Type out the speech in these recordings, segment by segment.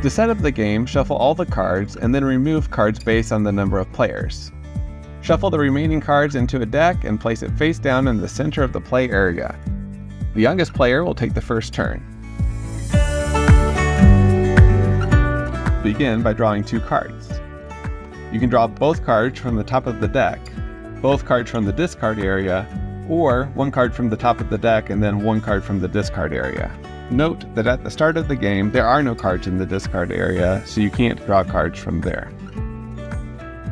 To set up the game, shuffle all the cards and then remove cards based on the number of players. Shuffle the remaining cards into a deck and place it face down in the center of the play area. The youngest player will take the first turn. Begin by drawing 2 cards. You can draw both cards from the top of the deck, both cards from the discard area, or 1 card from the top of the deck and then 1 card from the discard area. Note that at the start of the game, there are no cards in the discard area, so you can't draw cards from there.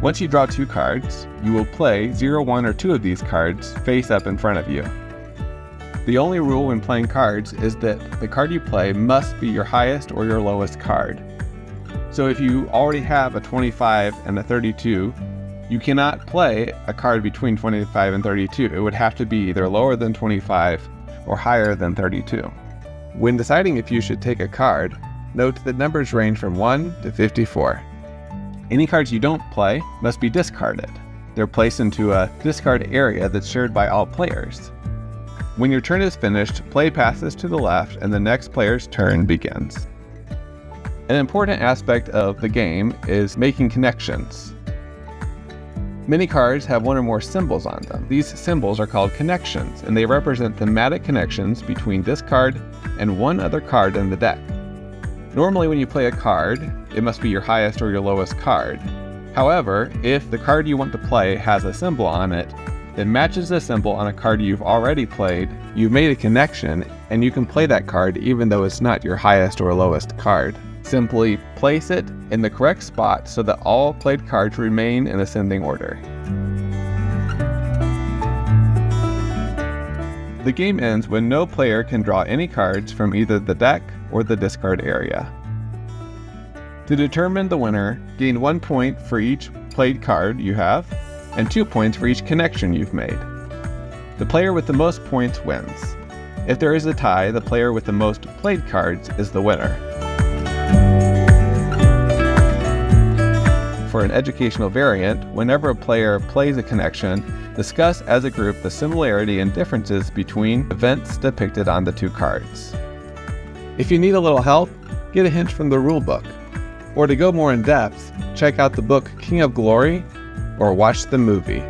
Once you draw 2 cards, you will play 0, 1, or 2 of these cards face up in front of you. The only rule when playing cards is that the card you play must be your highest or your lowest card. So if you already have a 25 and a 32, you cannot play a card between 25 and 32. It would have to be either lower than 25 or higher than 32. When deciding if you should take a card, note that numbers range from 1 to 54. Any cards you don't play must be discarded. They're placed into a discard area that's shared by all players. When your turn is finished, play passes to the left and the next player's turn begins. An important aspect of the game is making connections. Many cards have 1 or more symbols on them. These symbols are called connections, and they represent thematic connections between this card and 1 other card in the deck. Normally when you play a card, it must be your highest or your lowest card. However, if the card you want to play has a symbol on it that matches the symbol on a card you've already played, you've made a connection, and you can play that card even though it's not your highest or lowest card. Simply place it in the correct spot so that all played cards remain in ascending order. The game ends when no player can draw any cards from either the deck or the discard area. To determine the winner, gain 1 point for each played card you have, and 2 points for each connection you've made. The player with the most points wins. If there is a tie, the player with the most played cards is the winner. For an educational variant, whenever a player plays a connection, discuss as a group the similarity and differences between events depicted on the 2 cards. If you need a little help, get a hint from the rulebook. Or to go more in depth, check out the book King of Glory or watch the movie.